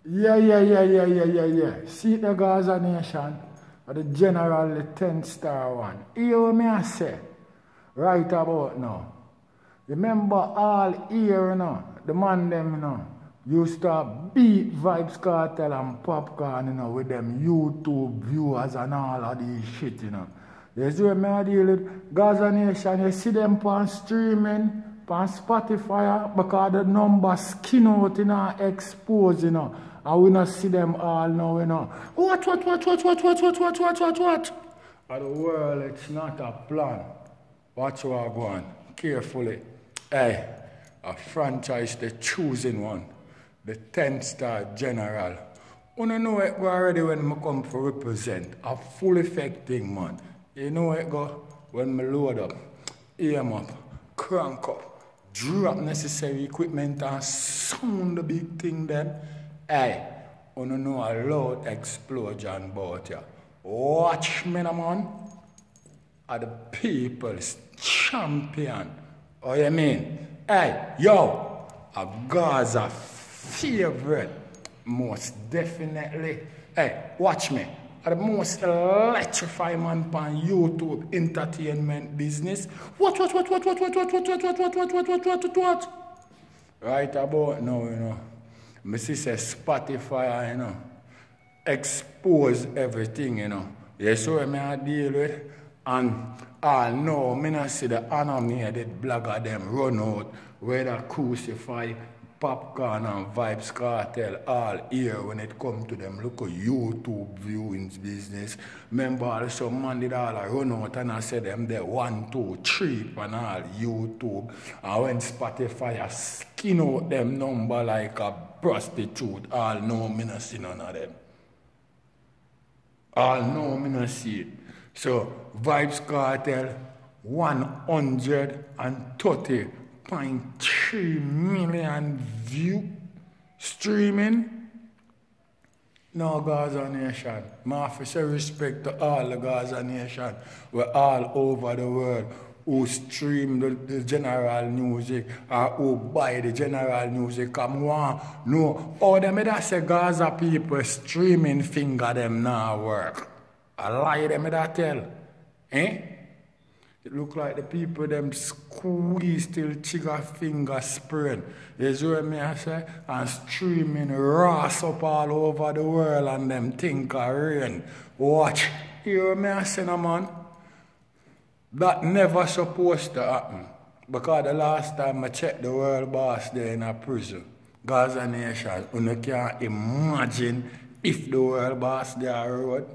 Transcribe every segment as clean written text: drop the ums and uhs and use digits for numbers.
Yeah. See the Gaza nation, the general, the 10-star one. Hear what me I say? Right about now. Remember all here, the man them, used to beat Vybz Cartel and Popcorn, with them YouTube viewers and all of these shit, You see what me I deal with? Gaza Nation, you see them on streaming, on Spotify, because the numbers skin out, expose, and we not see them all now, What? And the world, it's not a plan. Watch what I go on. Carefully. Hey, a franchise, the choosing one. The 10-star general. You know it go already when I come for represent. A full effect thing, man. You know it go when I load up, aim up, crank up, drop necessary equipment and sound the big thing then. Hey, you know a loud explosion about ya. Watch me, man. Are the people's champion. Oh, you mean? Hey, yo, a Gaza favorite. Most definitely. Hey, watch me. Are the most electrifying man on YouTube entertainment business. What? Right about now, Me see say Spotify, expose everything, You see what I deal with? And no, me not see the animated blogger them run out, whether crucify Popcorn and Vybz Cartel all here when it come to them look at YouTube viewings business. Remember some man did all run out and I said them there 1, 2, 3 on all YouTube. And when Spotify skin out them number like a prostitute, all no me not see none of them. All no me not see it. So Vybz Cartel 130.3 million view streaming. No Gaza Nation. My officer respect to all the Gaza Nation. We're all over the world who stream the general music or who buy the general music. Come on. No. All them that say Gaza people streaming finger them now work. I lie them that tell. It look like the people them squeeze till trigger finger spread. You see what I say? And streaming ras up all over the world and them think of rain. Watch. Hear me I say, man? That never supposed to happen. Because the last time I checked the world boss there in a prison, Gaza Nation, you can't imagine if the world boss there road.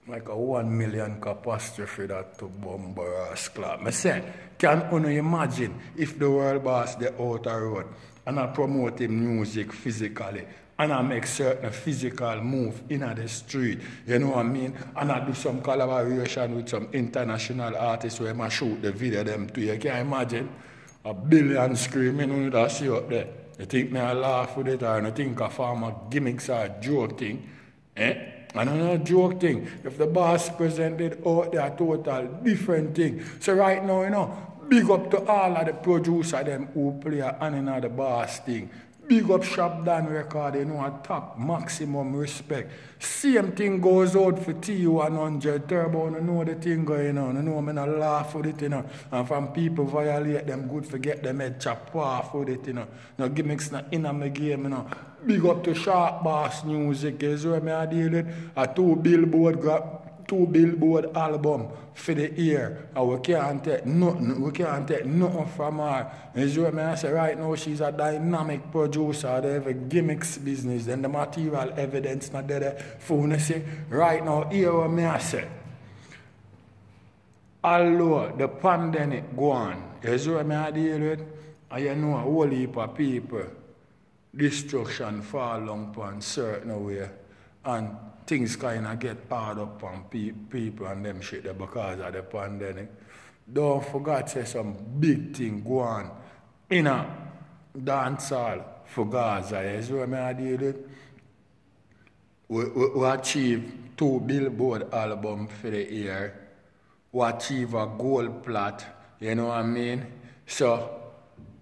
Like a 1 million catastrophe that to bomb us club. I said, can you imagine if the world boss the outer road and I promote him music physically and I make certain physical move in the street, you know what I mean? And I do some collaboration with some international artists where I shoot the video them to you. Can you imagine? A billion screaming on that see up there. You think me I laugh with it or you think I form a gimmicks or joking? And another joke thing, if the boss presented out there a total different thing. So right now, big up to all of the producer them who play and the boss thing. Big up Shop Dan Record, a top maximum respect. Same thing goes out for T100 Turbo, you know the thing going on. You know I not laugh with it, And from people violate them good forget them head chop off with it, No gimmicks not in my game, Big up to Sharp Bass Music, is where I deal with a 2 billboard album for the year. And we can't take nothing from her. Is what I say right now, she's a dynamic producer, they have a gimmicks business, then the material evidence not there for you see. Right now, here what I say. Although the pandemic go on, is what I deal with, and you know a whole heap of people. Destruction fall upon certain way and things kind of get hard up on people and them shit there because of the pandemic. Don't forget say some big thing go on in a dance hall for Gaza. You see what I deal with? We achieve 2 billboard albums for the year. We achieve a gold plat, you know what I mean? So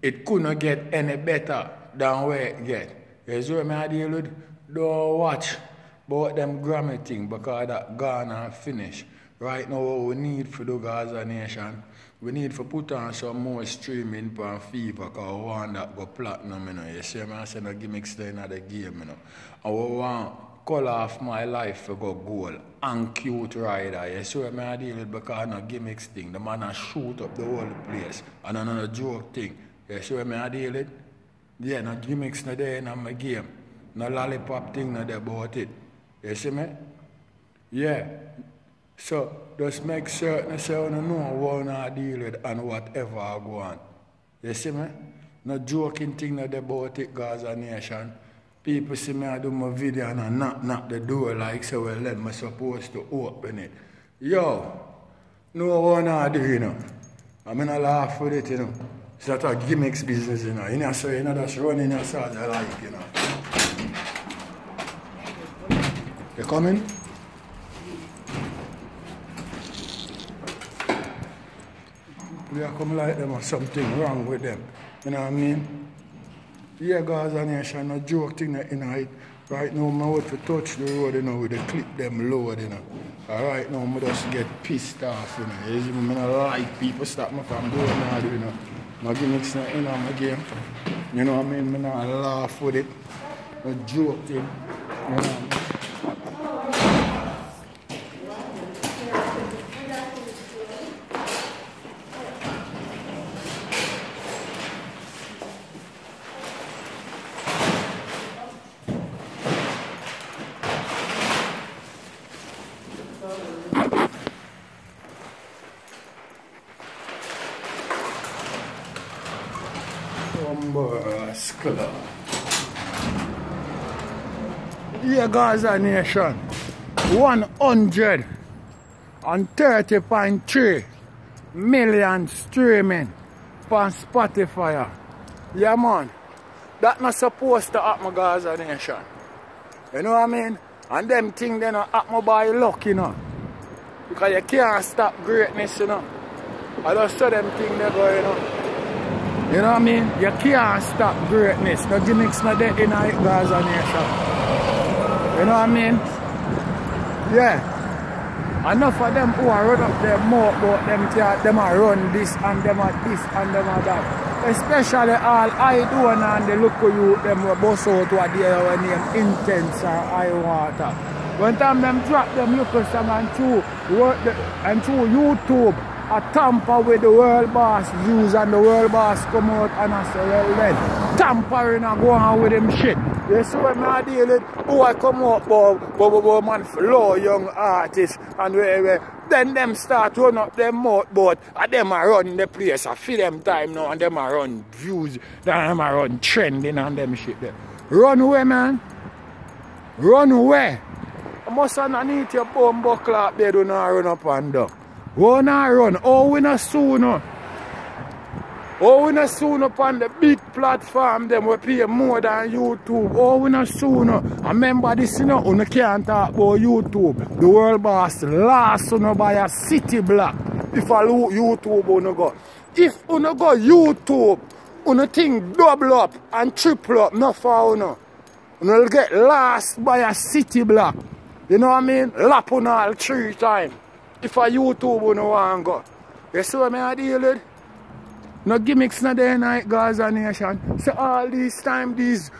it couldn't get any better than where it get. You see what I deal with? Don't watch about them Grammy thing because that gone and finished. Right now what we need for the Gaza Nation, we need to put on some more streaming for FIFA because we want that go platinum, you know. You see me, I say no gimmicks there in the game, you know. And we want Colour of My Life to go goal and Cute Rider. You see what I deal with because no gimmicks thing. The man a shoot up the whole place and another joke thing. You see what I deal with? Yeah, no gimmicks no there in my game. No lollipop thing no there about it. You see me? Yeah. So just make certain say you know what I deal with and whatever I go on. You see me? No joking thing no there about it, Gaza Nation. People see me I do my video and I knock the door like say well let me supposed to open it. Yo, no what I do, you know. I'm gonna laugh with it, you know. It's not a gimmicks business, you know. You know, so you know that's running yourself I like, you know. You coming? We are come like them or something wrong with them. You know what I mean? Yeah, Gaza Nation, no joke thing in it. Right now, I want to touch the road, you know, with the clip them load, you know. Right now, I just get pissed off, you know. You see me, I don't like people stop me from doing that, you know. My gimmicks not in my game. You know what I mean? I don't laugh with it. No joke thing. You know what I mean? Yeah, Gaza Nation, 130.3 million streaming on Spotify. Yeah, man, that's not supposed to happen, Gaza Nation. You know what I mean? And them things they not happen by luck, you know. Because you can't stop greatness, you know. I just saw them things they go, you know. You know what I mean? You can't stop greatness. No gimmicks not there in Gaza Nation. You know what I mean? Yeah. Enough of them who are run up their mouth about them are run this and them are this and them are that. Especially all I do and the local youth them will bust out what they are name Intense or I Water. One time them drop them local song and through YouTube. I tamper with the world boss views and the world boss come out and I say, well then, tampering and go on with them shit. You see what I deal with? Who I come out about man flow young artists and where then them start run up them mouth but and them are run the place. I feel them time now and them are run views, then them are run trending and them shit there. Run away, man. Run away. I must underneath your bum buckle up there do not run up and down. Go now run. Oh, we not soon. Oh, we not soon upon the big platform. Them will pay more than YouTube. Oh, we not soon. I remember this, you know, you can't talk about YouTube. The world boss last you by a city block. If I look YouTube, you go. If you go YouTube, you think double up and triple up, not for you. You get last by a city block. You know what I mean? Lap on all 3 times. If I YouTube you no want to go. You see what I deal with? No gimmicks not there in Gaza Nation. So all this time these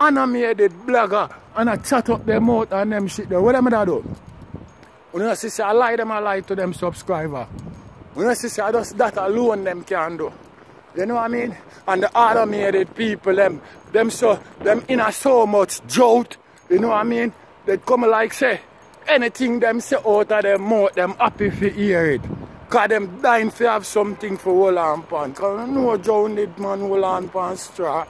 animated blogger and I chat up their mouth and them shit there. What am I do? You know say I lie to them subscribers. You know say I just that alone them can do. You know what I mean? And the animated people them in so much drought. You know what I mean? They come like say anything them say out of them mouth, them happy to hear it. Because them dying to have something for hold on pan. Because you know drowned man hold on pan straw.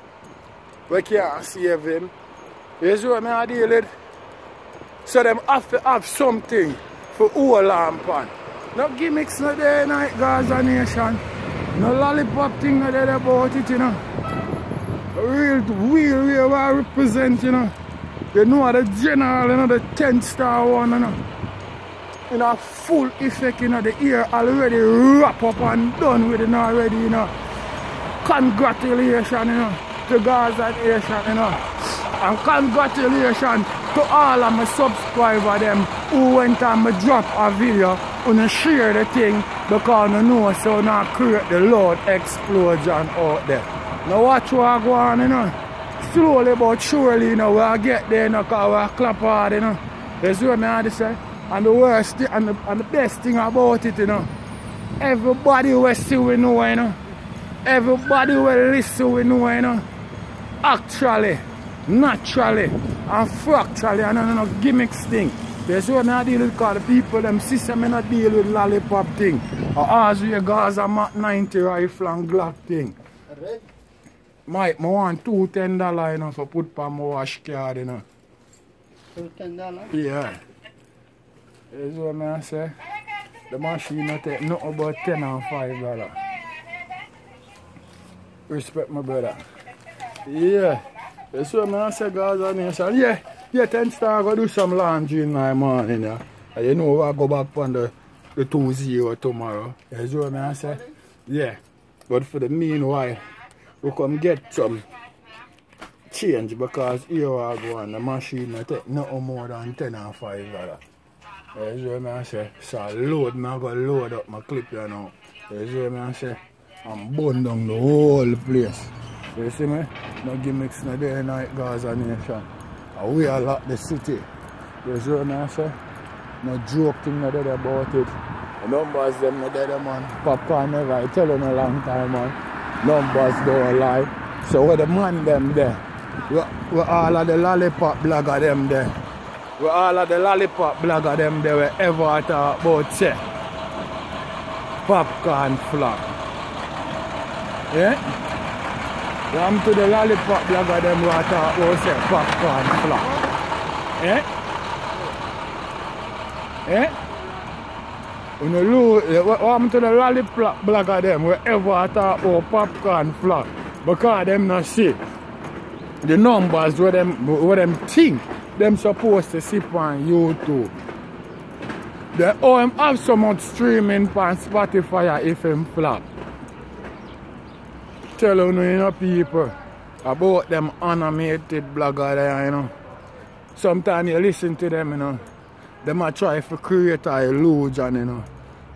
We can't save him. You see what I deal with? So them have to have something for hold on pan. No gimmicks not there in Gaza Nation. No lollipop thing not there about it, you know. Real I represent, you know. You know the general, you know, the 10-star one, you know. In a full effect, you know, the ear already wrap up and done with it already, you know. Congratulations, you know, to Gaza Nation, you know. And congratulations to all of my subscribers them who went and me drop a video and share the thing because you know so now create the loud explosion out there. Now watch what go on, you know. Slowly but surely, you know, we'll get there, you know, because we'll clap hard, you know. That's what I had to say. And the worst thing, and the best thing about it, you know, everybody will see we know, you know. Everybody will listen we know, you know. Actually, naturally, and fractally, and no gimmicks thing. That's what I deal with, because the people, them system, I not deal with lollipop thing. Or as we guys a Mach 90 rifle and Glock thing. Mike, I want $210, you know, for put on my wash card, you know. $210? Yeah. That's what I say. The machine will take nothing about $10 and $5. Respect my brother. Yeah. That's what I say, guys, on nation. Yeah, 10 star, I go do some laundry in my morning, yeah. And you know, I go back on the 2-0 tomorrow. That's what I say. Yeah. But for the meanwhile, we come get some change because here I go on the machine I take nothing more than $10 and $5. That's what I say. So I load, I go load up my clip you know. That's what I say. And burn down the whole place. You see me? No gimmicks no day night Gaza nation. And we are lock the city. That's what I say. No joke thing no dead about it. The numbers them no dead man. Popcorn never I tell them a long time man. Numbers don't lie. So where the man them there? We all of the lollipop blogger them there. We all of the lollipop blogger them there wherever I talk about say popcorn flop. Yeah? I'm to the lollipop blogger them who I talk about say popcorn flop. Yeah? Yeah? What happened to the lollipop blogger them wherever I talk about popcorn flop? Because them not see the numbers where them think them supposed to see on YouTube. They all have so much streaming on Spotify if them flop. Tell you know people about them animated blogger there, you know. Sometimes you listen to them, you know. Them a try to create an illusion, you know.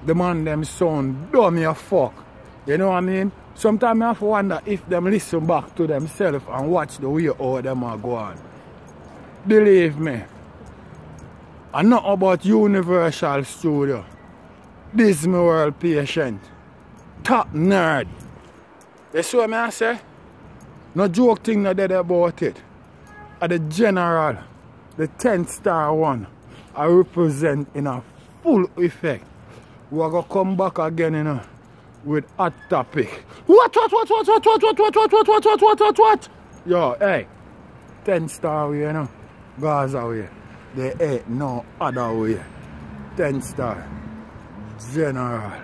The man them sound dumb as fuck. You know what I mean? Sometimes I have to wonder if them listen back to themselves and watch the way how them are going. Believe me. I'm not about Universal Studio. Disney World Patient. Top nerd. You see what I say? No joke thing no dead about it. At the general, the 10 star one, I represent in a full effect. We're going to come back again, you know, with hot topic. What? Yo, hey, 10 star way, you know, Gaza way. There ain't no other way. 10 star, general.